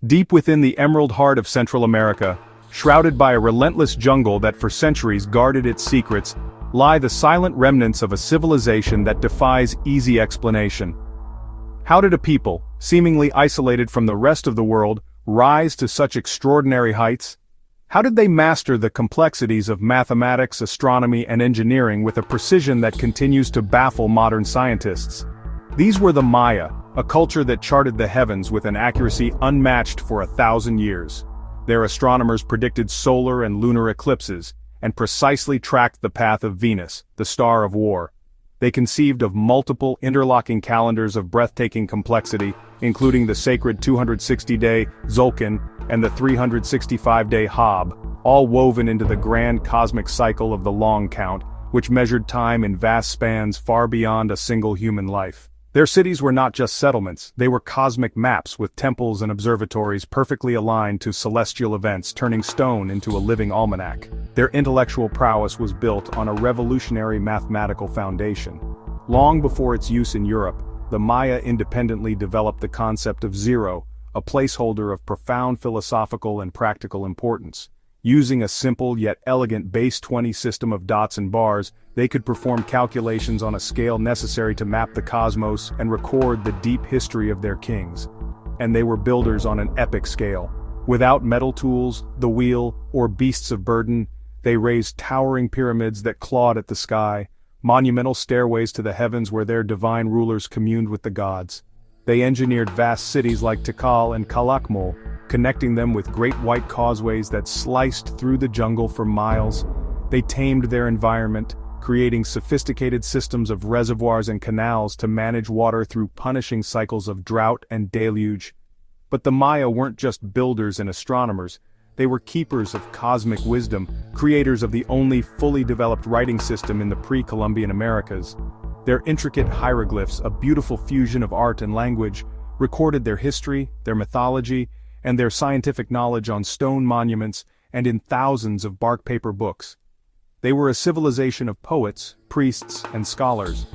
Deep within the emerald heart of Central America, shrouded by a relentless jungle that for centuries guarded its secrets, lie the silent remnants of a civilization that defies easy explanation. How did a people, seemingly isolated from the rest of the world, rise to such extraordinary heights? How did they master the complexities of mathematics, astronomy, and engineering with a precision that continues to baffle modern scientists? These were the Maya, a culture that charted the heavens with an accuracy unmatched for 1,000 years. Their astronomers predicted solar and lunar eclipses, and precisely tracked the path of Venus, the star of war. They conceived of multiple interlocking calendars of breathtaking complexity, including the sacred 260-day Tzolk'in and the 365-day Hab, all woven into the grand cosmic cycle of the long count, which measured time in vast spans far beyond a single human life. Their cities were not just settlements, they were cosmic maps with temples and observatories perfectly aligned to celestial events, turning stone into a living almanac. Their intellectual prowess was built on a revolutionary mathematical foundation. Long before its use in Europe, the Maya independently developed the concept of zero, a placeholder of profound philosophical and practical importance. Using a simple yet elegant base 20 system of dots and bars, they could perform calculations on a scale necessary to map the cosmos and record the deep history of their kings. And they were builders on an epic scale. Without metal tools, the wheel, or beasts of burden, they raised towering pyramids that clawed at the sky, monumental stairways to the heavens where their divine rulers communed with the gods. They engineered vast cities like Tikal and Calakmul, connecting them with great white causeways that sliced through the jungle for miles. They tamed their environment, creating sophisticated systems of reservoirs and canals to manage water through punishing cycles of drought and deluge. But the Maya weren't just builders and astronomers, they were keepers of cosmic wisdom, creators of the only fully developed writing system in the pre-Columbian Americas. Their intricate hieroglyphs, a beautiful fusion of art and language, recorded their history, their mythology, and their scientific knowledge on stone monuments and in thousands of bark paper books. They were a civilization of poets, priests, and scholars.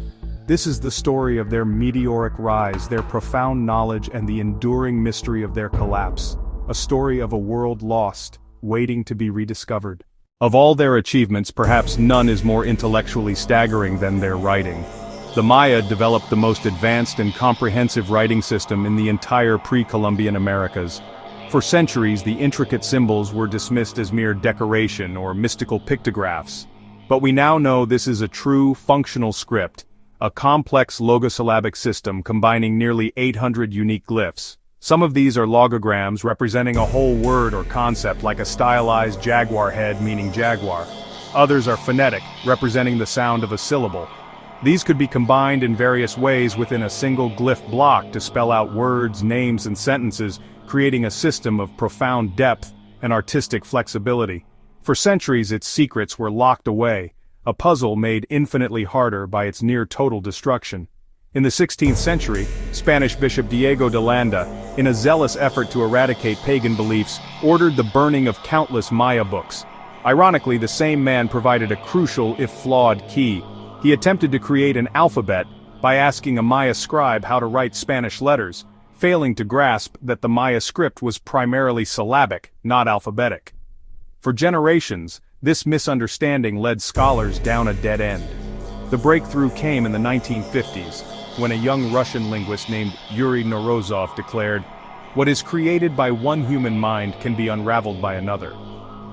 This is the story of their meteoric rise, their profound knowledge, and the enduring mystery of their collapse. A story of a world lost, waiting to be rediscovered. Of all their achievements, perhaps none is more intellectually staggering than their writing. The Maya developed the most advanced and comprehensive writing system in the entire pre-Columbian Americas. For centuries, the intricate symbols were dismissed as mere decoration or mystical pictographs. But we now know this is a true, functional script, a complex logosyllabic system combining nearly 800 unique glyphs. Some of these are logograms representing a whole word or concept, like a stylized jaguar head meaning jaguar. Others are phonetic, representing the sound of a syllable. These could be combined in various ways within a single glyph block to spell out words, names, and sentences, creating a system of profound depth and artistic flexibility. For centuries its secrets were locked away, a puzzle made infinitely harder by its near-total destruction. In the 16th century, Spanish Bishop Diego de Landa, in a zealous effort to eradicate pagan beliefs, ordered the burning of countless Maya books. Ironically, the same man provided a crucial, if flawed, key. He attempted to create an alphabet by asking a Maya scribe how to write Spanish letters, failing to grasp that the Maya script was primarily syllabic, not alphabetic. For generations, this misunderstanding led scholars down a dead end. The breakthrough came in the 1950s, when a young Russian linguist named Yuri Norozov declared, "What is created by one human mind can be unraveled by another."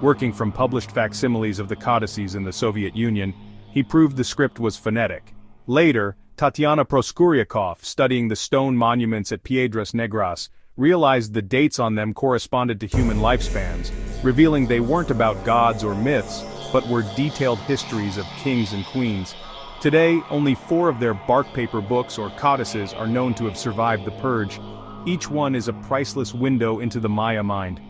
Working from published facsimiles of the codices in the Soviet Union, he proved the script was phonetic. Later, Tatiana Proskuryakov, studying the stone monuments at Piedras Negras, realized the dates on them corresponded to human lifespans, revealing they weren't about gods or myths, but were detailed histories of kings and queens. Today, only 4 of their bark paper books or codices are known to have survived the purge. Each one is a priceless window into the Maya mind.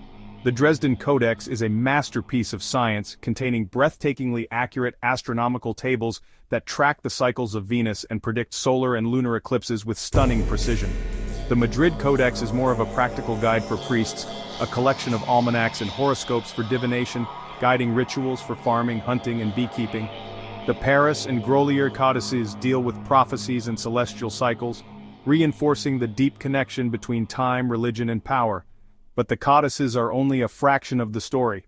The Dresden Codex is a masterpiece of science containing breathtakingly accurate astronomical tables that track the cycles of Venus and predict solar and lunar eclipses with stunning precision. The Madrid Codex is more of a practical guide for priests, a collection of almanacs and horoscopes for divination, guiding rituals for farming, hunting, and beekeeping. The Paris and Grolier codices deal with prophecies and celestial cycles, reinforcing the deep connection between time, religion, and power. But the codices are only a fraction of the story.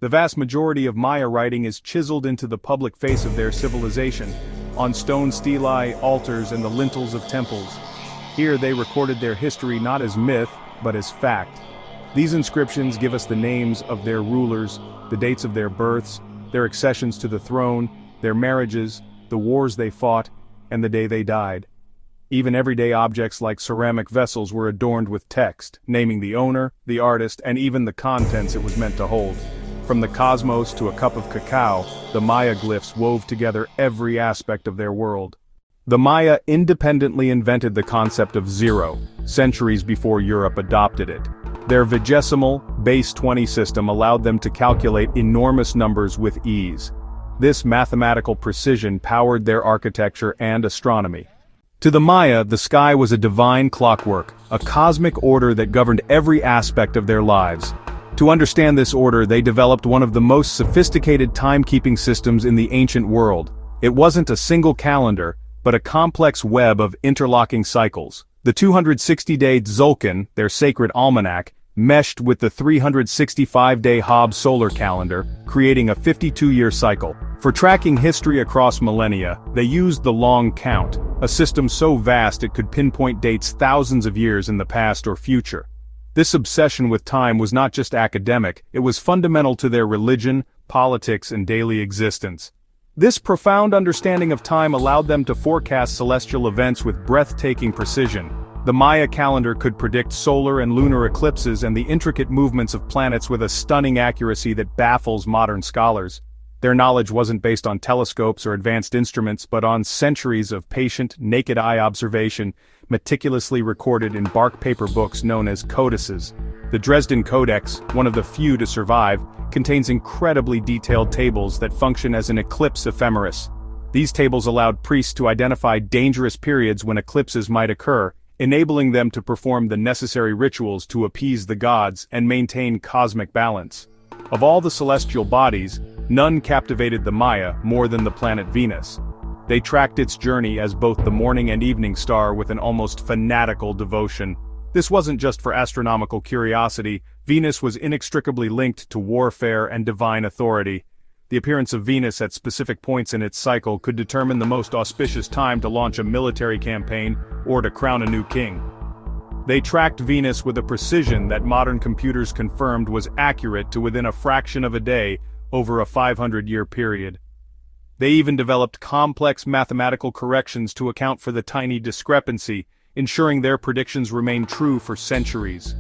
The vast majority of Maya writing is chiseled into the public face of their civilization, on stone stelae, altars, and the lintels of temples. Here they recorded their history not as myth, but as fact. These inscriptions give us the names of their rulers, the dates of their births, their accessions to the throne, their marriages, the wars they fought, and the day they died. Even everyday objects like ceramic vessels were adorned with text, naming the owner, the artist, and even the contents it was meant to hold. From the cosmos to a cup of cacao, the Maya glyphs wove together every aspect of their world. The Maya independently invented the concept of zero, centuries before Europe adopted it. Their vigesimal, base 20 system allowed them to calculate enormous numbers with ease. This mathematical precision powered their architecture and astronomy. To the Maya, the sky was a divine clockwork, a cosmic order that governed every aspect of their lives. To understand this order, they developed one of the most sophisticated timekeeping systems in the ancient world. It wasn't a single calendar, but a complex web of interlocking cycles. The 260-day Tzolk'in, their sacred almanac, meshed with the 365-day Hob solar calendar, creating a 52-year cycle. For tracking history across millennia, they used the long count, a system so vast it could pinpoint dates thousands of years in the past or future. This obsession with time was not just academic, it was fundamental to their religion, politics, and daily existence. This profound understanding of time allowed them to forecast celestial events with breathtaking precision. The Maya calendar could predict solar and lunar eclipses and the intricate movements of planets with a stunning accuracy that baffles modern scholars. Their knowledge wasn't based on telescopes or advanced instruments but on centuries of patient, naked-eye observation, meticulously recorded in bark paper books known as codices. The Dresden Codex, one of the few to survive, contains incredibly detailed tables that function as an eclipse ephemeris. These tables allowed priests to identify dangerous periods when eclipses might occur, enabling them to perform the necessary rituals to appease the gods and maintain cosmic balance. Of all the celestial bodies, none captivated the Maya more than the planet Venus. They tracked its journey as both the morning and evening star with an almost fanatical devotion. This wasn't just for astronomical curiosity, Venus was inextricably linked to warfare and divine authority. The appearance of Venus at specific points in its cycle could determine the most auspicious time to launch a military campaign or to crown a new king. They tracked Venus with a precision that modern computers confirmed was accurate to within a fraction of a day over a 500-year period. They even developed complex mathematical corrections to account for the tiny discrepancy, ensuring their predictions remained true for centuries.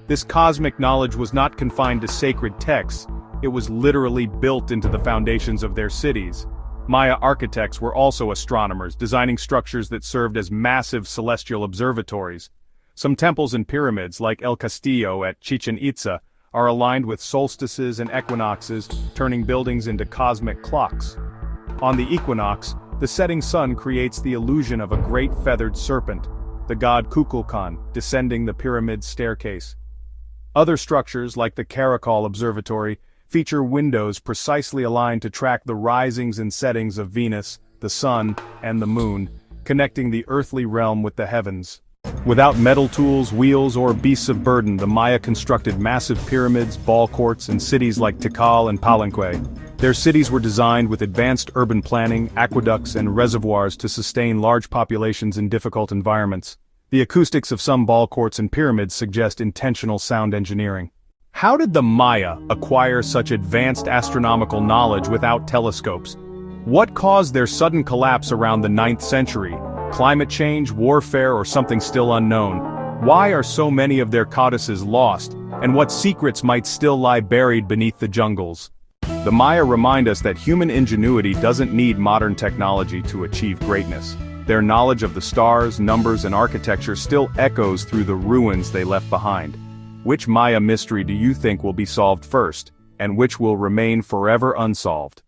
This cosmic knowledge was not confined to sacred texts, it was literally built into the foundations of their cities. Maya architects were also astronomers, designing structures that served as massive celestial observatories. Some temples and pyramids, like El Castillo at Chichen Itza, are aligned with solstices and equinoxes, turning buildings into cosmic clocks. On the equinox, the setting sun creates the illusion of a great feathered serpent, the god Kukulkan, descending the pyramid's staircase. Other structures, like the Karakol Observatory, feature windows precisely aligned to track the risings and settings of Venus, the sun, and the moon, connecting the earthly realm with the heavens. Without metal tools, wheels, or beasts of burden, the Maya constructed massive pyramids, ball courts, and cities like Tikal and Palenque. Their cities were designed with advanced urban planning, aqueducts, and reservoirs to sustain large populations in difficult environments. The acoustics of some ball courts and pyramids suggest intentional sound engineering. How did the Maya acquire such advanced astronomical knowledge without telescopes? What caused their sudden collapse around the 9th century? Climate change, warfare, or something still unknown? Why are so many of their codices lost, and what secrets might still lie buried beneath the jungles? The Maya remind us that human ingenuity doesn't need modern technology to achieve greatness. Their knowledge of the stars, numbers, and architecture still echoes through the ruins they left behind. Which Maya mystery do you think will be solved first, and which will remain forever unsolved?